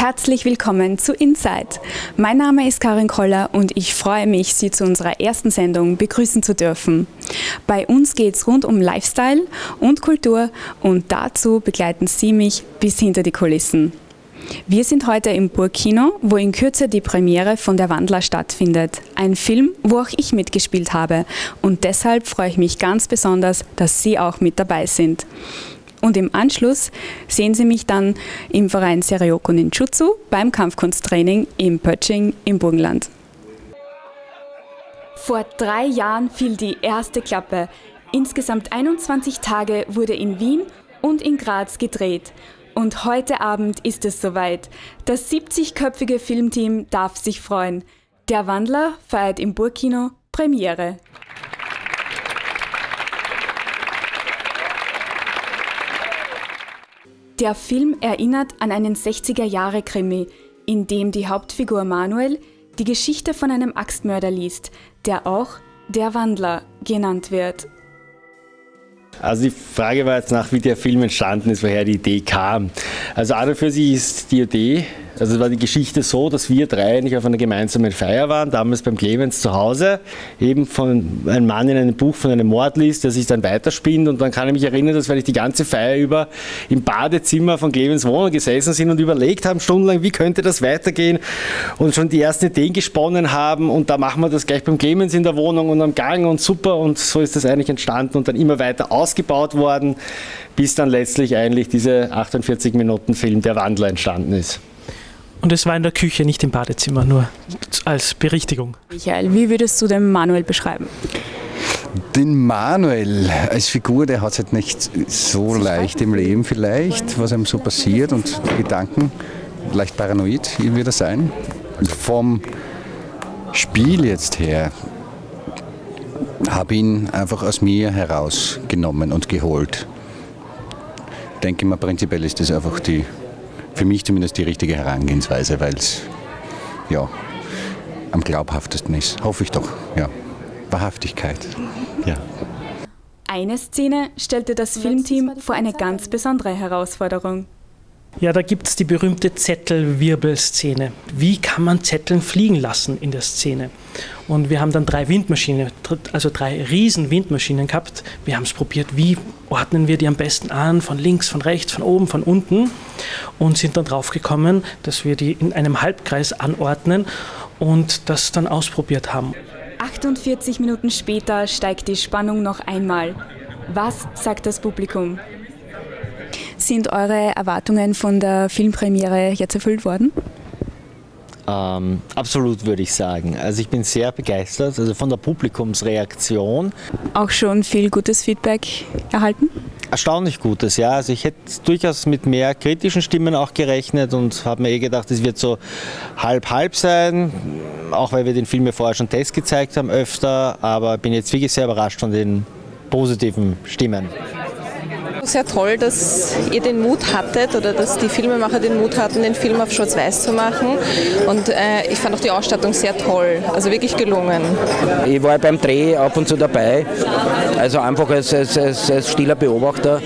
Herzlich willkommen zu Inside. Mein Name ist Karin Koller und ich freue mich, Sie zu unserer ersten Sendung begrüßen zu dürfen. Bei uns geht es rund um Lifestyle und Kultur und dazu begleiten Sie mich bis hinter die Kulissen. Wir sind heute im Burgkino, wo in Kürze die Premiere von Der Wandler stattfindet. Ein Film, wo auch ich mitgespielt habe und deshalb freue ich mich ganz besonders, dass Sie auch mit dabei sind. Und im Anschluss sehen Sie mich dann im Verein Seiryoku Ninjutsu beim Kampfkunsttraining im Pötsching im Burgenland. Vor 3 Jahren fiel die erste Klappe. Insgesamt 21 Tage wurde in Wien und in Graz gedreht. Und heute Abend ist es soweit. Das 70-köpfige Filmteam darf sich freuen. Der Wandler feiert im Burgkino Premiere. Der Film erinnert an einen 60er-Jahre-Krimi, in dem die Hauptfigur Manuel die Geschichte von einem Axtmörder liest, der auch Der Wandler genannt wird. Also die Frage war jetzt nach, wie der Film entstanden ist, woher die Idee kam. Also an und für sich ist die Idee, also es war die Geschichte so, dass wir 3 nicht auf einer gemeinsamen Feier waren, damals beim Clemens zu Hause, eben von einem Mann in einem Buch von einem Mord liest, der sich dann weiterspinnt, und dann kann ich mich erinnern, dass wir die ganze Feier über im Badezimmer von Clemens Wohnung gesessen sind und überlegt haben stundenlang, wie könnte das weitergehen, und schon die ersten Ideen gesponnen haben, und da machen wir das gleich beim Clemens in der Wohnung und am Gang und super, und so ist das eigentlich entstanden und dann immer weiter ausgebaut worden, bis dann letztlich eigentlich dieser 48-Minuten-Film Der Wandler entstanden ist. Und es war in der Küche, nicht im Badezimmer, nur als Berichtigung. Michael, wie würdest du den Manuel beschreiben? Den Manuel als Figur, der hat es halt nicht so leicht im Leben vielleicht, was einem so passiert, und die Gedanken, leicht paranoid wird er sein. Und vom Spiel jetzt her habe ich ihn einfach aus mir herausgenommen und geholt. Ich denke mal, prinzipiell ist das einfach für mich zumindest die richtige Herangehensweise, weil es ja am glaubhaftesten ist. Hoffe ich doch, ja. Wahrhaftigkeit. Ja. Eine Szene stellte das Filmteam vor eine ganz besondere Herausforderung. Ja, da gibt es die berühmte Zettelwirbelszene. Wie kann man Zetteln fliegen lassen in der Szene? Und wir haben dann 3 Windmaschinen, also 3 riesen Windmaschinen gehabt. Wir haben es probiert, wie ordnen wir die am besten an, von links, von rechts, von oben, von unten, und sind dann drauf gekommen, dass wir die in einem Halbkreis anordnen und das dann ausprobiert haben. 48 Minuten später steigt die Spannung noch einmal. Was sagt das Publikum? Sind eure Erwartungen von der Filmpremiere jetzt erfüllt worden? Absolut, würde ich sagen. Also ich bin sehr begeistert, also von der Publikumsreaktion. Auch schon viel gutes Feedback erhalten? Erstaunlich Gutes, ja. Also ich hätte durchaus mit mehr kritischen Stimmen auch gerechnet und habe mir gedacht, es wird so halb-halb sein, auch weil wir den Film ja vorher schon Test gezeigt haben öfter, aber bin jetzt wirklich sehr überrascht von den positiven Stimmen. Sehr toll, dass ihr den Mut hattet oder dass die Filmemacher den Mut hatten, den Film auf Schwarz-Weiß zu machen, und ich fand auch die Ausstattung sehr toll, also wirklich gelungen. Ich war beim Dreh ab und zu dabei, also einfach als stiller Beobachter,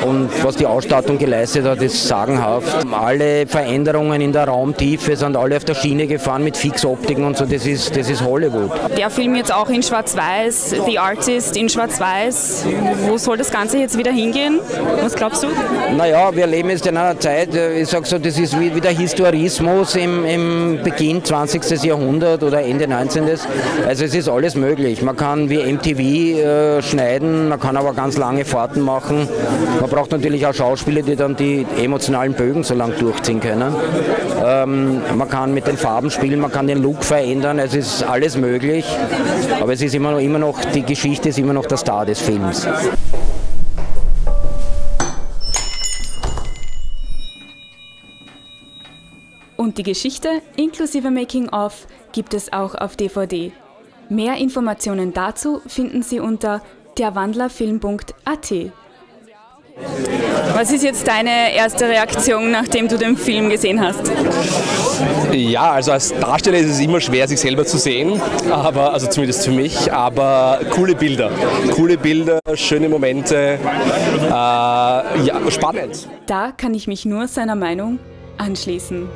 und was die Ausstattung geleistet hat, ist sagenhaft. Alle Veränderungen in der Raumtiefe sind alle auf der Schiene gefahren mit Fixoptiken und so, das ist Hollywood. Der Film jetzt auch in Schwarz-Weiß, The Artist in Schwarz-Weiß, wo soll das Ganze jetzt wieder hingehen? Was glaubst du? Naja, wir leben jetzt in einer Zeit, ich sage so, das ist wie der Historismus im Beginn 20. Jahrhundert oder Ende 19. Also es ist alles möglich. Man kann wie MTV schneiden, man kann aber ganz lange Fahrten machen. Man braucht natürlich auch Schauspieler, die dann die emotionalen Bögen so lang durchziehen können. Man kann mit den Farben spielen, man kann den Look verändern, es ist alles möglich. Aber es ist immer noch, die Geschichte ist immer noch der Star des Films. Und die Geschichte inklusive Making-of gibt es auch auf DVD. Mehr Informationen dazu finden Sie unter derwandlerfilm.at. Was ist jetzt deine erste Reaktion, nachdem du den Film gesehen hast? Ja, also als Darsteller ist es immer schwer, sich selber zu sehen, aber, also zumindest für mich, aber coole Bilder, schöne Momente, ja, spannend. Da kann ich mich nur seiner Meinung anschließen.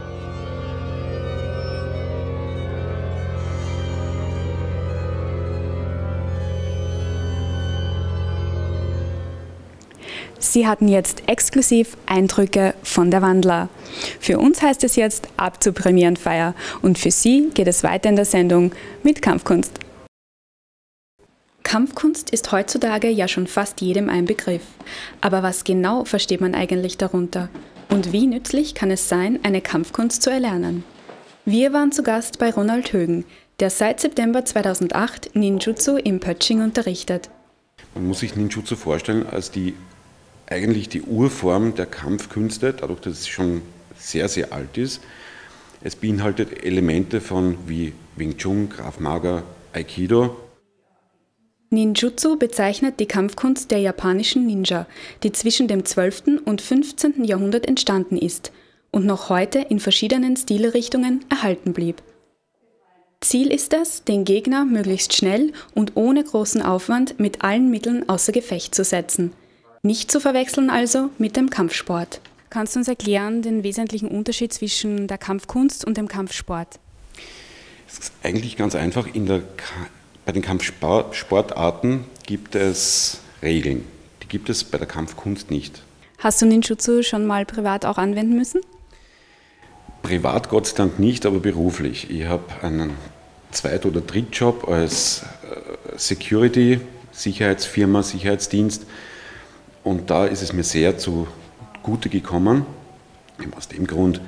Sie hatten jetzt exklusiv Eindrücke von der Wandler. Für uns heißt es jetzt ab zur Premierenfeier und für Sie geht es weiter in der Sendung mit Kampfkunst. Kampfkunst ist heutzutage ja schon fast jedem ein Begriff. Aber was genau versteht man eigentlich darunter? Und wie nützlich kann es sein, eine Kampfkunst zu erlernen? Wir waren zu Gast bei Ronald Högen, der seit September 2008 Ninjutsu im Pötsching unterrichtet. Man muss sich Ninjutsu vorstellen als eigentlich die Urform der Kampfkünste, dadurch, dass es schon sehr, sehr alt ist. Es beinhaltet Elemente von wie Wing Chun, Krav Maga, Aikido. Ninjutsu bezeichnet die Kampfkunst der japanischen Ninja, die zwischen dem 12. und 15. Jahrhundert entstanden ist und noch heute in verschiedenen Stilrichtungen erhalten blieb. Ziel ist es, den Gegner möglichst schnell und ohne großen Aufwand mit allen Mitteln außer Gefecht zu setzen. Nicht zu verwechseln also mit dem Kampfsport. Kannst du uns erklären den wesentlichen Unterschied zwischen der Kampfkunst und dem Kampfsport? Es ist eigentlich ganz einfach. Bei den Kampfsportarten gibt es Regeln. Die gibt es bei der Kampfkunst nicht. Hast du Ninjutsu schon mal privat auch anwenden müssen? Privat Gott sei Dank nicht, aber beruflich. Ich habe einen Zweit- oder Drittjob als Security, Sicherheitsfirma, Sicherheitsdienst. Und da ist es mir sehr zugute gekommen. Aus dem Grund,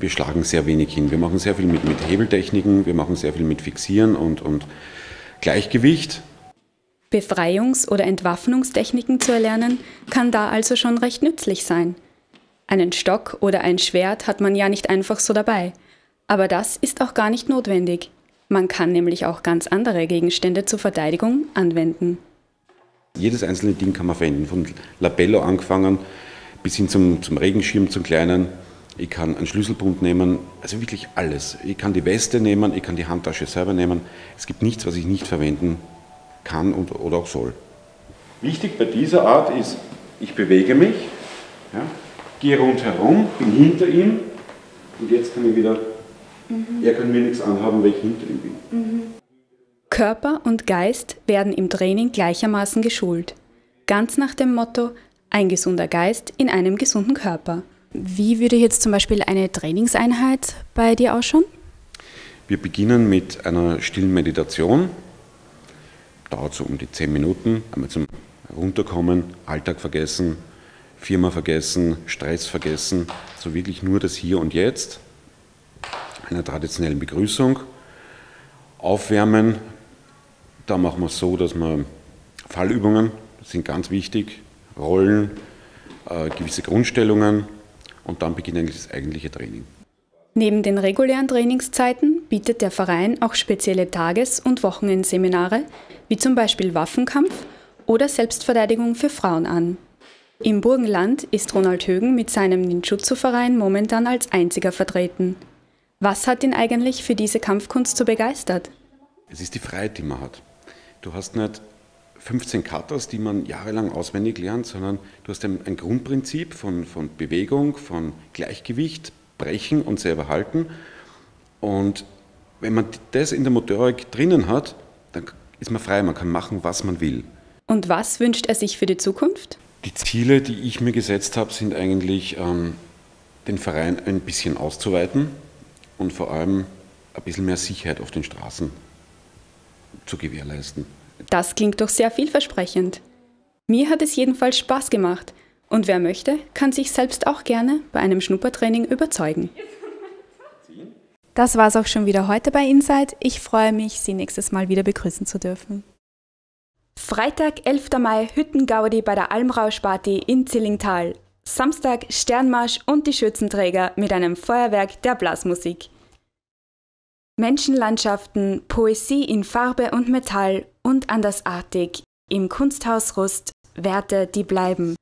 wir schlagen sehr wenig hin. Wir machen sehr viel mit Hebeltechniken, wir machen sehr viel mit Fixieren und Gleichgewicht. Befreiungs- oder Entwaffnungstechniken zu erlernen, kann da also schon recht nützlich sein. Einen Stock oder ein Schwert hat man ja nicht einfach so dabei. Aber das ist auch gar nicht notwendig. Man kann nämlich auch ganz andere Gegenstände zur Verteidigung anwenden. Jedes einzelne Ding kann man verwenden, von Labello angefangen bis hin zum Regenschirm, zum kleinen. Ich kann einen Schlüsselbund nehmen, also wirklich alles. Ich kann die Weste nehmen, ich kann die Handtasche selber nehmen. Es gibt nichts, was ich nicht verwenden kann oder auch soll. Wichtig bei dieser Art ist, ich bewege mich, ja, gehe rundherum, bin hinter ihm und jetzt kann ich wieder, er kann mir nichts anhaben, weil ich hinter ihm bin. Körper und Geist werden im Training gleichermaßen geschult. Ganz nach dem Motto, ein gesunder Geist in einem gesunden Körper. Wie würde jetzt zum Beispiel eine Trainingseinheit bei dir ausschauen? Wir beginnen mit einer stillen Meditation. Dauert so um die 10 Minuten. Einmal zum Runterkommen, Alltag vergessen, Firma vergessen, Stress vergessen. So wirklich nur das Hier und Jetzt. Einer traditionellen Begrüßung. Aufwärmen. Da machen wir es so, dass wir Fallübungen, das sind ganz wichtig, Rollen, gewisse Grundstellungen und dann beginnt eigentlich das eigentliche Training. Neben den regulären Trainingszeiten bietet der Verein auch spezielle Tages- und Wochenendseminare, wie zum Beispiel Waffenkampf oder Selbstverteidigung für Frauen an. Im Burgenland ist Ronald Högen mit seinem Ninjutsu-Verein momentan als einziger vertreten. Was hat ihn eigentlich für diese Kampfkunst so begeistert? Es ist die Freiheit, die man hat. Du hast nicht 15 Katas, die man jahrelang auswendig lernt, sondern du hast ein Grundprinzip von Bewegung, von Gleichgewicht, Brechen und selber halten. Und wenn man das in der Motorik drinnen hat, dann ist man frei, man kann machen, was man will. Und was wünscht er sich für die Zukunft? Die Ziele, die ich mir gesetzt habe, sind eigentlich, den Verein ein bisschen auszuweiten und vor allem ein bisschen mehr Sicherheit auf den Straßen zu gewährleisten. Das klingt doch sehr vielversprechend. Mir hat es jedenfalls Spaß gemacht. Und wer möchte, kann sich selbst auch gerne bei einem Schnuppertraining überzeugen. Das war's auch schon wieder heute bei Inside. Ich freue mich, Sie nächstes Mal wieder begrüßen zu dürfen. Freitag, 11. Mai, Hüttengaudi bei der Almrauschparty in Zillingtal. Samstag Sternmarsch und die Schützenträger mit einem Feuerwerk der Blasmusik. Menschenlandschaften, Poesie in Farbe und Metall und andersartig im Kunsthaus Rust, Werte, die bleiben.